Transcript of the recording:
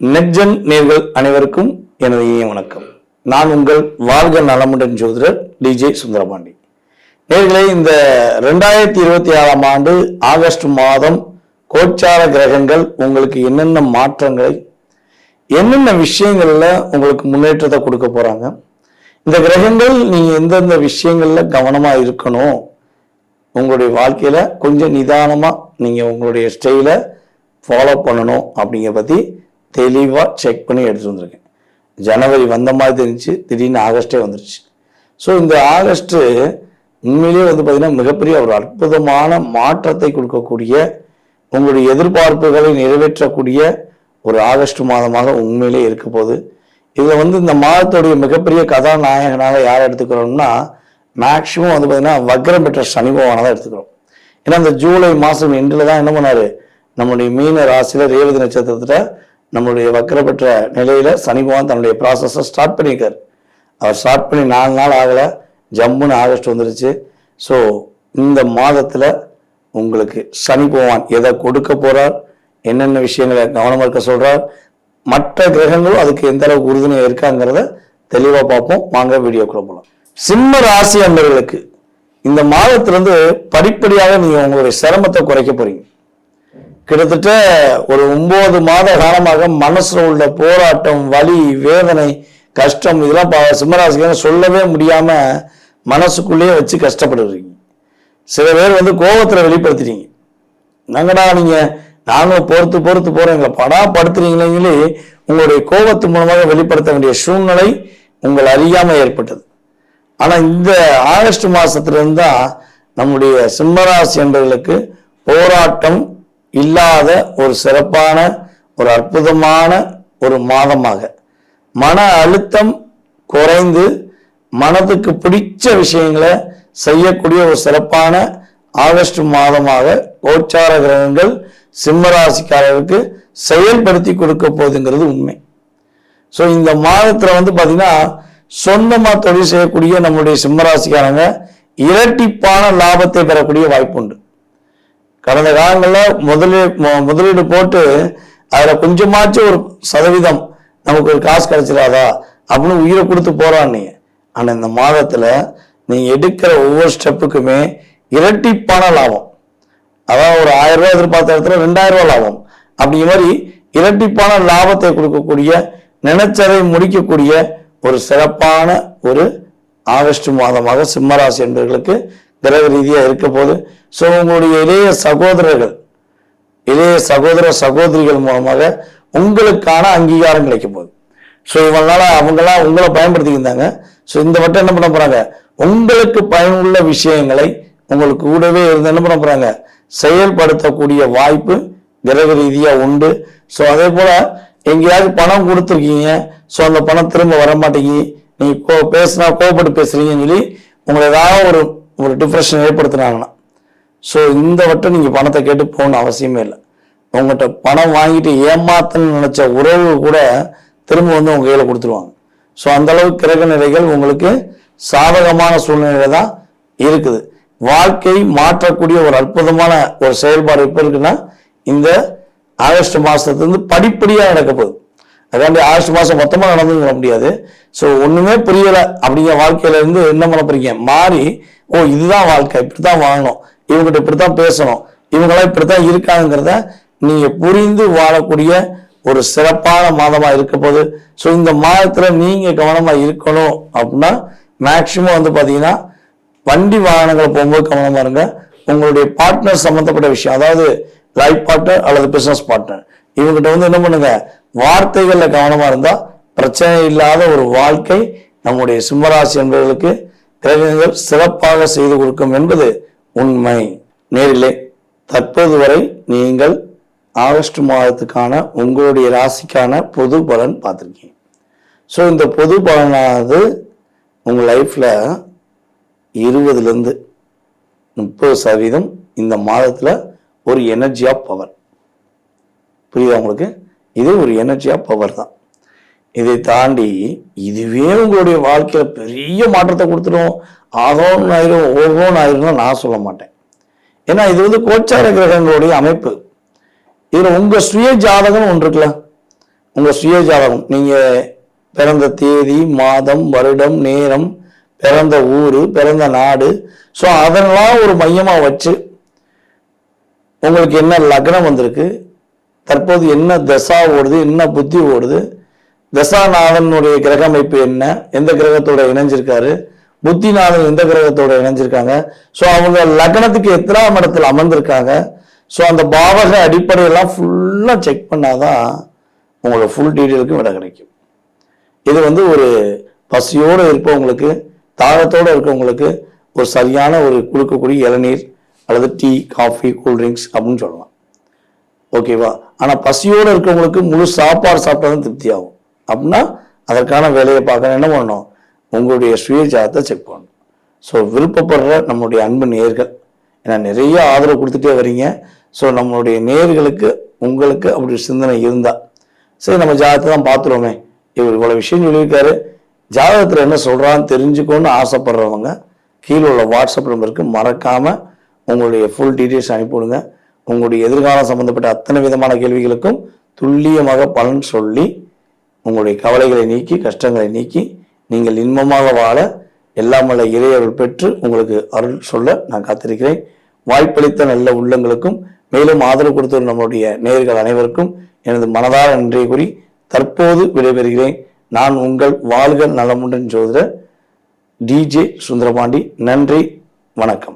நெட்ஜென் நேர்கள் அனைவருக்கும் எனது இனிய வணக்கம். நான் உங்கள் வாழ்க நலமுடன் ஜோதிடர் டிஜே சுந்தரபாண்டி. நேர்களே, இந்த 2026ஆம் ஆண்டு ஆகஸ்ட் மாதம் கோச்சார கிரகங்கள் உங்களுக்கு என்னென்ன மாற்றங்களை, என்னென்ன விஷயங்கள்ல உங்களுக்கு முன்னேற்றத்தை கொடுக்க போறாங்க, இந்த கிரகங்கள் நீங்க எந்தெந்த விஷயங்கள்ல கவனமா இருக்கணும், உங்களுடைய வாழ்க்கையில கொஞ்சம் நிதானமா நீங்க உங்களுடைய ஸ்டைலை ஃபாலோ பண்ணணும் அப்படிங்கிற பத்தி தெளிவா செக் பண்ணி எடுத்துட்டு வந்திருக்கேன். ஜனவரி வந்த மாதிரி தெரிஞ்சு திடீர்னு ஆகஸ்டே வந்துருச்சு. ஸோ இந்த ஆகஸ்ட் உண்மையிலேயே பார்த்தீங்கன்னா மிகப்பெரிய ஒரு அற்புதமான மாற்றத்தை கொடுக்கக்கூடிய, உங்களுடைய எதிர்பார்ப்புகளை நிறைவேற்றக்கூடிய ஒரு ஆகஸ்ட் மாதமாக உண்மையிலே இருக்க போகுது. இதில் இந்த மாதத்துடைய மிகப்பெரிய கதாநாயகனாக யாரை எடுத்துக்கிறோம்னா, மேக்சிமம் பார்த்தீங்கன்னா வக்ரம் பெற்ற சனி பகவானை தான் எடுத்துக்கிறோம். ஏன்னா இந்த ஜூலை மாதம் எண்டில் தான் என்ன பண்ணாரு, நம்முடைய மீன ராசியில ரேவதி நட்சத்திரத்துல நம்மளுடைய வக்ர பெற்ற நிலையில சனி பகவான் தன்னுடைய ப்ராசஸை ஸ்டார்ட் பண்ணியிருக்காரு. அவர் ஸ்டார்ட் பண்ணி 4 நாள் ஆகல, ஜம்முன்னு ஆகஸ்ட் வந்துருச்சு. ஸோ இந்த மாதத்துல உங்களுக்கு சனி பகவான் எதை கொடுக்க போறார், என்னென்ன விஷயங்களை கவனமா இருக்க சொல்றார், மற்ற கிரகங்களும் அதுக்கு எந்த அளவுக்கு உறுதுணையா இருக்காங்கிறத தெளிவா பார்ப்போம். வாங்க வீடியோக்குள்ள போகலாம். சிம்ம ராசி அன்பர்களுக்கு இந்த மாதத்திலிருந்து படிப்படியாக நீங்க உங்களுடைய சிரமத்தை குறைக்க போறீங்க. கிட்டத்தட்ட ஒரு 9 மாத காலமாக மனசுல உள்ள போராட்டம், வலி, வேதனை, கஷ்டம் இதெல்லாம் சிம்மராசிக்காக சொல்லவே முடியாம மனசுக்குள்ளேயே வச்சு கஷ்டப்படுறீங்க. சில பேர் கோபத்துல வெளிப்படுத்துறீங்க. நாங்கடா நாங்களும் பொறுத்து போறோம், எங்களை படாப்படுத்துறீங்களே, உங்களுடைய கோபத்து மூலமாக வெளிப்படுத்த வேண்டிய சூழ்நிலை உங்களை அறியாம ஏற்பட்டது. ஆனா இந்த ஆகஸ்ட் மாசத்துல இருந்தா நம்முடைய சிம்மராசி என்பவர்களுக்கு போராட்டம் இல்லாத ஒரு சிறப்பான ஒரு அற்புதமான ஒரு மாதமாக, மன அழுத்தம் குறைந்து மனதுக்கு பிடிச்ச விஷயங்களை செய்யக்கூடிய ஒரு சிறப்பான ஆகஸ்ட் மாதமாக கோச்சார கிரகங்கள் சிம்மராசிக்காரருக்கு செயல்படுத்தி கொடுக்க போகுதுங்கிறது உண்மை. ஸோ இந்த மாதத்துல பாத்தீங்கன்னா சொந்தமா தொழில் செய்யக்கூடிய நம்முடைய சிம்மராசிக்காரங்க இரட்டிப்பான லாபத்தை பெறக்கூடிய வாய்ப்பு உண்டு. கடந்த காலங்களில் முதலீடு போட்டு அதுல கொஞ்சமாச்சும் ஒரு சதவீதம் நமக்கு ஒரு காசு கிடைச்சிடாதா அப்படின்னு உயிரை கொடுத்து போறான்னு. ஆனா இந்த மாதத்துல நீங்க எடுக்கிற ஒவ்வொரு ஸ்டெப்புக்குமே இரட்டிப்பான லாபம். அதாவது ஒரு 1000 ரூபாய் எதிர்பார்த்த இடத்துல 2000 ரூபாய் லாபம், அப்படிங்கிற மாதிரி இரட்டிப்பான லாபத்தை கொடுக்கக்கூடிய, நினைச்சதை முடிக்கக்கூடிய ஒரு சிறப்பான ஒரு ஆகஸ்ட் மாதமாக சிம்மராசி என்பவர்களுக்கு கிரக ரீதியா இருக்க போது. ஸோ உங்களுடைய இளைய சகோதரிகள் மூலமாக உங்களுக்கான அங்கீகாரம் கிடைக்க போகுது. ஸோ அவங்களாம் உங்களை பயன்படுத்திக்கிட்டாங்க. ஸோ இந்த வட்டம் என்ன பண்ண போறாங்க, உங்களுக்கு பயனுள்ள விஷயங்களை உங்களுக்கு கூடவே இருந்து என்ன பண்ண போறாங்க, செயல்படுத்தக்கூடிய வாய்ப்பு கிரக ரீதியா உண்டு. ஸோ அதே போல எங்கேயாவது பணம் கொடுத்துருக்கீங்க, ஸோ அந்த பணம் திரும்ப வர மாட்டேங்கி, நீங்க பேசினா கோபப்பட்டு பேசுறீங்கன்னு சொல்லி உங்களை ஏதாவது ஒரு டிப்ரெஷன் ஏற்படுத்தினாங்கன்னா, ஸோ இந்த வட்டம் நீங்க பணத்தை கேட்டு போகணும் அவசியமே இல்லை. உங்கள்கிட்ட பணம் வாங்கிட்டு ஏமாத்தன்னு நினைச்ச உறவு கூட திரும்ப உங்க கையில கொடுத்துருவாங்க. ஸோ அந்த அளவுக்கு கிரக நிலைகள் உங்களுக்கு சாதகமான சூழ்நிலை தான் இருக்குது. வாழ்க்கை மாற்றக்கூடிய ஒரு அற்புதமான ஒரு செயல்பாடு எப்ப இருக்குன்னா, இந்த ஆகஸ்ட் மாசத்துல படிப்படியா நடக்க போகுது. அதாண்டி ஆகஸ்ட் மாசம் மொத்தமா நடந்துட முடியாது. ஸோ ஒண்ணுமே புரியல அப்படிங்கிற வாழ்க்கையில இருந்து என்ன பண்ண போறீங்க, மாறி இதுதான் வாழ்க்கை, இப்படித்தான் வாழணும், இவங்ககிட்ட இப்படித்தான் பேசணும், இவங்களாம் இப்படித்தான் இருக்காங்கிறத நீங்க புரிந்து வாழக்கூடிய ஒரு சிறப்பான மாதமா இருக்க போது. ஸோ இந்த மாதத்துல நீங்க கவனமா இருக்கணும் அப்படின்னா, மேக்சிமம் பாத்தீங்கன்னா வண்டி வாகனங்களை போகும்போது கவனமா இருங்க. உங்களுடைய பார்ட்னர் சம்பந்தப்பட்ட விஷயம், அதாவது லைஃப் பார்ட்னர் அல்லது பிசினஸ் பார்ட்னர், இவங்ககிட்ட என்ன பண்ணுங்க, வார்த்தைகள்ல கவனமா இருந்தா பிரச்சனை இல்லாத ஒரு வாழ்க்கை நம்முடைய சிம்மராசி என்பவர்களுக்கு கிரகங்கள் சிறப்பாக செய்து கொடுக்கும் என்பது உண்மை. நேரிலே தற்போது வரை நீங்கள் ஆகஸ்ட் மாதத்துக்கான உங்களுடைய ராசிக்கான பொது பலன் பார்த்துருக்கீங்க. ஸோ இந்த பொது பலனானது உங்க லைஃப்ல 20% 30% இந்த மாதத்துல ஒரு எனர்ஜி ஆஃப் பவர். புரியுதா உங்களுக்கு? இது ஒரு எனர்ஜி ஆஃப் பவர் தான். இதை தாண்டி இதுவே உங்களுடைய வாழ்க்கையில பெரிய மாற்றத்தை கொடுத்துடும், ஆகோன்னு ஆயிரும், ஓகோன்னு ஆயிரும்னா நான் சொல்ல மாட்டேன். ஏன்னா இது கோச்சார கிரகங்களுடைய அமைப்பு. இதுல உங்க சுய ஜாதகம் ஒன்று இருக்குல்ல, உங்கள் சுய ஜாதகம், நீங்கள் பிறந்த தேதி, மாதம், வருடம், நேரம், பிறந்த ஊர், பிறந்த நாடு, ஸோ அதெல்லாம் ஒரு மையமாக வச்சு உங்களுக்கு என்ன லக்னம் வந்திருக்கு, தற்போது என்ன தசா ஓடுது, என்ன புத்தி ஓடுது, தசாநாதனுடைய கிரக அமைப்பு என்ன, எந்த கிரகத்தோட இணைஞ்சிருக்காரு, புத்திநாதன் எந்த கிரகத்தோட இணைஞ்சிருக்காங்க, ஸோ அவங்க லக்னத்துக்கு எத்தனாம் இடத்துல அமர்ந்திருக்காங்க, ஸோ அந்த பாவக அடிப்படையெல்லாம் ஃபுல்லாக செக் பண்ணாதான் உங்களோட ஃபுல் டீட்டெயிலுக்கும் விட கிடைக்கும். இது ஒரு பசியோடு இருப்பவங்களுக்கு, தாகத்தோடு இருக்கவங்களுக்கு ஒரு சரியான ஒரு கொடுக்கக்கூடிய இளநீர் அல்லது டீ, காஃபி, கூல்ட்ரிங்க்ஸ் அப்படின்னு சொல்லலாம். ஓகேவா? ஆனால் பசியோடு இருக்கவங்களுக்கு முழு சாப்பாடு சாப்பிட்டா தான் திருப்தி ஆகும். அப்படின்னா அதற்கான வேலையை பார்க்க என்ன பண்ணணும், உங்களுடைய சுய ஜாதகத்தை செக் பண்ணணும். ஸோ விருப்பப்படுற நம்மளுடைய அன்பு நேயர்கள், ஏன்னா நிறைய ஆதரவு கொடுத்துட்டே வரீங்க. ஸோ நம்மளுடைய நேயர்களுக்கு உங்களுக்கு அப்படி சிந்தனை இருந்தால், சரி நம்ம ஜாதகத்தை தான் பார்த்துருவோமே, இவர் இவ்வளோ விஷயம் சொல்லியிருக்காரு, ஜாதகத்தில் என்ன சொல்கிறான்னு தெரிஞ்சுக்கணும்னு ஆசைப்படுறவங்க கீழே உள்ள வாட்ஸ்அப் நம்பருக்கு மறக்காமல் உங்களுடைய ஃபுல் டீட்டெயில்ஸ் அனுப்பிவிடுங்க. உங்களுடைய எதிர்காலம் சம்பந்தப்பட்ட அத்தனை விதமான கேள்விகளுக்கும் துல்லியமாக பலன் சொல்லி உங்களுடைய கவலைகளை நீக்கி, கஷ்டங்களை நீக்கி, நீங்கள் இன்பமாக வாழ எல்லாமல்ல இறையருள் பெற்று உங்களுக்கு அருள் சொல்ல நான் காத்திருக்கிறேன். வாய்ப்பளித்த நல்ல உள்ளங்களுக்கும் மேலும் ஆதரவு கொடுத்த நம்முடைய நேயர்கள் அனைவருக்கும் எனது மனதார நன்றியை கூறி தற்போது விடைபெறுகிறேன். நான் உங்கள் வாழ்க நலமுடன் ஜோதிடர் டிஜே சுந்தரபாண்டி. நன்றி, வணக்கம்.